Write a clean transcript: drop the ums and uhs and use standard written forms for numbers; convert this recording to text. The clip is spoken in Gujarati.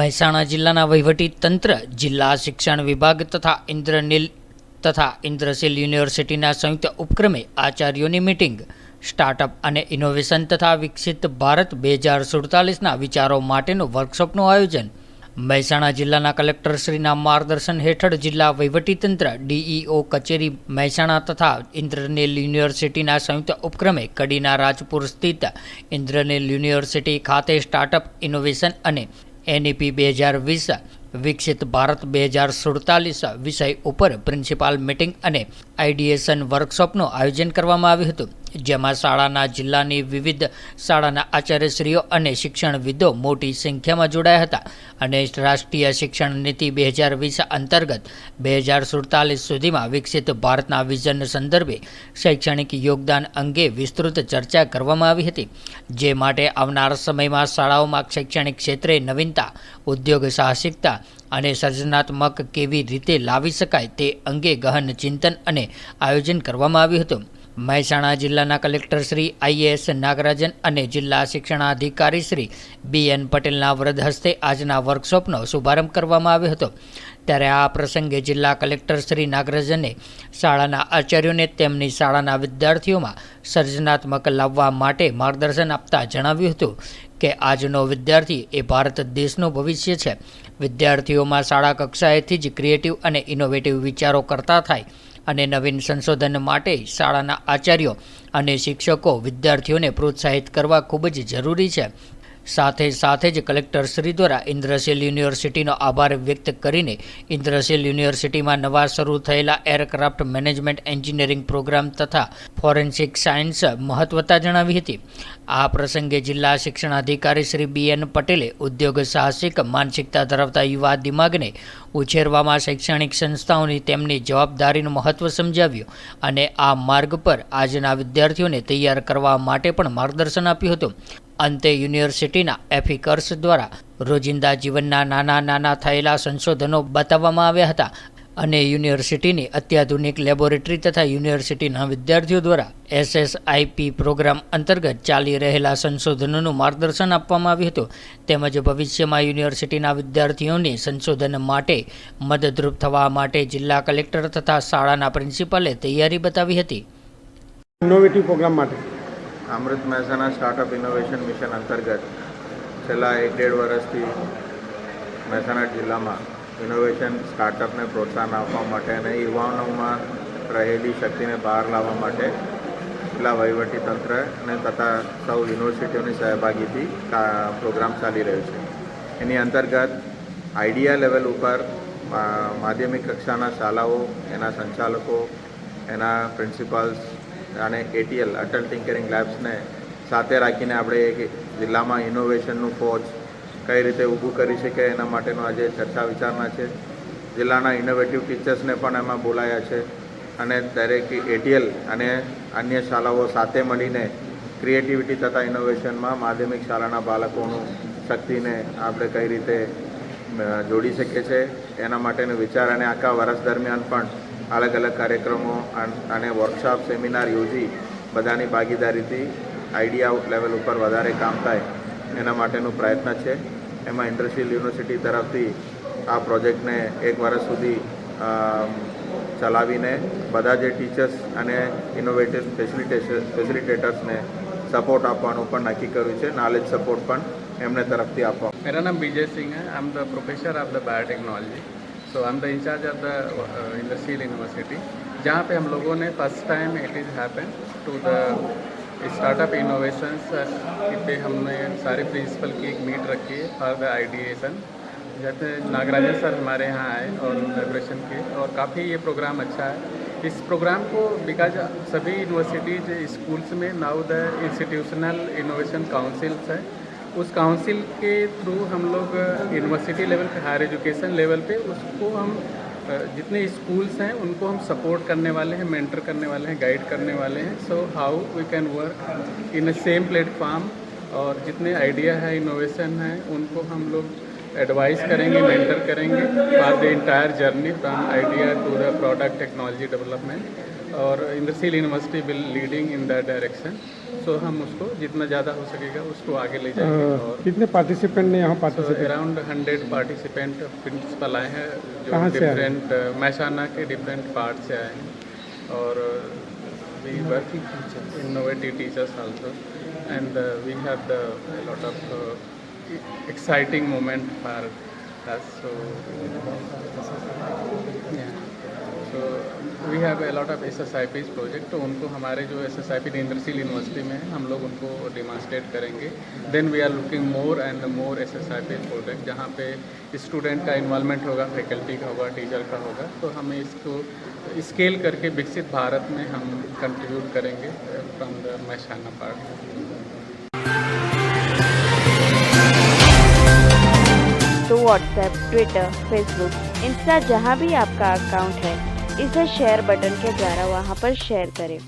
મહેસાણા જિલ્લાના વહીવટી તંત્ર, જિલ્લા શિક્ષણ વિભાગ તથા ઇન્દ્રશીલ યુનિવર્સિટીના સંયુક્ત ઉપક્રમે આચાર્યોની મીટિંગ, સ્ટાર્ટઅપ અને ઇનોવેશન તથા વિકસિત ભારત 2047ના વિચારો માટેનું વર્કશોપનું આયોજન. મહેસાણા જિલ્લાના કલેક્ટરશ્રીના માર્ગદર્શન હેઠળ જિલ્લા વહીવટીતંત્ર, ડીઈઓ કચેરી મહેસાણા તથા ઇન્દ્રશીલ યુનિવર્સિટીના સંયુક્ત ઉપક્રમે કડીના રાજપુર સ્થિત ઇન્દ્રશીલ યુનિવર્સિટી ખાતે સ્ટાર્ટઅપ, ઇનોવેશન અને NEP 2020 વિકસિત ભારત 2047 વિષય ઉપર પ્રિન્સિપાલ મીટિંગ અને આઈડિયેશન વર્કશોપનું આયોજન કરવામાં આવ્યું હતું, જેમાં શાળાના જિલ્લાની વિવિધ શાળાના આચાર્યશ્રીઓ અને શિક્ષણવિદો મોટી સંખ્યામાં જોડાયા હતા અને રાષ્ટ્રીય શિક્ષણ નીતિ 2020 અંતર્ગત 2047 સુધીમાં વિકસિત ભારતના વિઝન સંદર્ભે શૈક્ષણિક યોગદાન અંગે વિસ્તૃત ચર્ચા કરવામાં આવી હતી, જે માટે આવનાર સમયમાં શાળાઓમાં શૈક્ષણિક ક્ષેત્રે નવીનતા, ઉદ્યોગ સાહસિકતા અને સર્જનાત્મક કેવી રીતે લાવી શકાય તે અંગે ગહન ચિંતન અને આયોજન કરવામાં આવ્યું હતું. મહેસાણા જિલ્લાના કલેક્ટર શ્રી IAS નાગરાજન અને જિલ્લા શિક્ષણાધિકારી શ્રી BN પટેલના વરદ હસ્તે આજના વર્કશોપનો શુભારંભ કરવામાં આવ્યો હતો. ત્યારે આ પ્રસંગે જિલ્લા કલેક્ટર શ્રી નાગરાજને શાળાના આચાર્યોને તેમની શાળાના વિદ્યાર્થીઓમાં સર્જનાત્મક લાવવા માટે માર્ગદર્શન આપતા જણાવ્યું હતું કે આજનો વિદ્યાર્થી એ ભારત દેશનું ભવિષ્ય છે. વિદ્યાર્થીઓમાં શાળા કક્ષાએથી જ ક્રિએટિવ અને ઇનોવેટિવ વિચારો કરતા થાય અને નવીન સંશોધન માટે શાળાના આચાર્યો અને શિક્ષકો વિદ્યાર્થીઓને પ્રોત્સાહિત કરવા ખૂબ જ જરૂરી છે. સાથે જ કલેક્ટર શ્રી દ્વારા ઇન્દ્રશીલ યુનિવર્સિટીનો આભાર વ્યક્ત કરીને ઇન્દ્રશીલ યુનિવર્સિટીમાં નવા શરૂ થયેલા એરક્રાફ્ટ મેનેજમેન્ટ એન્જિનિયરિંગ પ્રોગ્રામ તથા ફોરેન્સિક સાયન્સ મહત્વતા જણાવી હતી. આ પ્રસંગે જિલ્લા શિક્ષણાધિકારી શ્રી BN પટેલે ઉદ્યોગ સાહસિક માનસિકતા ધરાવતા યુવા દિમાગને ઉછેરવામાં શૈક્ષણિક સંસ્થાઓની તેમની જવાબદારીનું મહત્વ સમજાવ્યું અને આ માર્ગ પર આજના વિદ્યાર્થીઓને તૈયાર કરવા માટે પણ માર્ગદર્શન આપ્યું હતું. અંતે યુનિવર્સિટીના એફિકર્સ દ્વારા રોજિંદા જીવનના નાના થયેલા સંશોધનો બતાવવામાં આવ્યા હતા અને યુનિવર્સિટીની અત્યાધુનિક લેબોરેટરી તથા યુનિવર્સિટીના વિદ્યાર્થીઓ દ્વારા SSIP પ્રોગ્રામ અંતર્ગત ચાલી રહેલા સંશોધનોનું માર્ગદર્શન આપવામાં આવ્યું હતું. તેમજ ભવિષ્યમાં યુનિવર્સિટીના વિદ્યાર્થીઓને સંશોધન માટે મદદરૂપ થવા માટે જિલ્લા કલેક્ટર તથા શાળાના પ્રિન્સિપાલે તૈયારી બતાવી હતી. ઇનોવેટિવ પ્રોગ્રામ માટે અમૃત મહેસાણા સ્ટાર્ટઅપ ઇનોવેશન મિશન અંતર્ગત છેલ્લા 1.5 વર્ષથી મહેસાણા જિલ્લામાં ઇનોવેશન સ્ટાર્ટઅપને પ્રોત્સાહન આપવા માટે અને યુવાનોમાં રહેલી શક્તિને બહાર લાવવા માટે જિલ્લા વહીવટીતંત્ર અને તથા સૌ યુનિવર્સિટીઓની સહભાગીથી પ્રોગ્રામ ચાલી રહ્યો છે. એની અંતર્ગત આઈડિયા લેવલ ઉપર માધ્યમિક કક્ષાના શાળાઓ, એના સંચાલકો, એના પ્રિન્સિપાલ્સ અને ATL અટલ ટિંકરિંગ લેબ્સને સાથે રાખીને આપણે એક જિલ્લામાં ઇનોવેશનનું ફોજ કઈ રીતે ઊભું કરી શકે એના માટેનો આજે ચર્ચા વિચારણા છે. જિલ્લાના ઇનોવેટિવ ટીચર્સને પણ એમાં બોલાયા છે અને દરેક ATL અને અન્ય શાળાઓ સાથે મળીને ક્રિએટિવિટી તથા ઇનોવેશનમાં માધ્યમિક શાળાના બાળકોનું શક્તિને આપણે કઈ રીતે જોડી શકીએ છીએ એના માટેનો વિચાર અને આખા વર્ષ દરમિયાન પણ અલગ અલગ કાર્યક્રમો અને વર્કશોપ, સેમિનાર યોજી બધાની ભાગીદારીથી આઈડિયા લેવલ ઉપર વધારે કામ થાય એના માટેનો પ્રયત્ન છે. એમાં ઇન્દ્રશીલ યુનિવર્સિટી તરફથી આ પ્રોજેક્ટને 1 વર્ષ સુધી ચલાવીને બધા જે ટીચર્સ અને ઇનોવેટિવ ફેસિલિટેટર્સને સપોર્ટ આપવાનું પણ નક્કી કર્યું છે. નોલેજ સપોર્ટ પણ એમને તરફથી આપવા. मेरा नाम विजय सिंह है. I am the professor of the biotechnology. So I am the incharge of the industrial university, जहाँ पे हम लोगों ने first time it is happen to the startup innovations पे हमने सारे प्रिंसिपल की एक मीट रखी है फॉर द आइडिएशन. जैसे नागराजन सर हमारे यहाँ आए और इनॉग्रेशन के, और काफ़ी ये प्रोग्राम अच्छा है. इस प्रोग्राम को बिकॉज सभी यूनिवर्सिटीज स्कूल्स में now the institutional innovation councils है, उस काउंसिल के थ्रू हम लोग यूनिवर्सिटी लेवल पे, हायर एजुकेशन लेवल पे उसको हम जितने स्कूल्स हैं उनको हम सपोर्ट करने वाले हैं, मेंटर करने वाले हैं, गाइड करने वाले हैं. So how we can work in a same platform, और जितने आइडिया है, इनोवेशन है, उनको हम लोग एडवाइस करेंगे, मेंटर करेंगे for the entire journey from idea to the product technology development. और industrial university will leading in that direction. So हम उसको जितना ज़्यादा हो सकेगा उसको आगे ले जाएंगे। और कितने पार्टिसिपेंट ने यहाँ पार्टिसिपेट? अराउंड 100 पार्टिसिपेंट प्रिंसिपल आए हैं कहाँ जो से आए? डिफरेंट महसाना के डिफरेंट पार्ट से आए हैं। और we work innovative teachers also, and we have a lot of exciting moment for us. So yeah, so we have a lot of SSIPs project. तो उनको हमारे जो SSIP इंडस्ट्रियल यूनिवर्सिटी में है हम लोग उनको डिमॉन्स्ट्रेट करेंगे। Then we are looking more and more SSIP project जहाँ पे स्टूडेंट का इन्वॉल्वमेंट होगा, फैकल्टी का होगा, टीचर का होगा। तो हमें इसको स्केल करके विकसित भारत में हम कंट्रीब्यूट करेंगे फ्रॉम द महसाना पार्ट। तो व्हाट्सएप, ट्विटर, फेसबुक, इंस्टा जहाँ भी आपका अकाउंट है, इसे शेयर बटन के द्वारा वहाँ पर शेयर करें।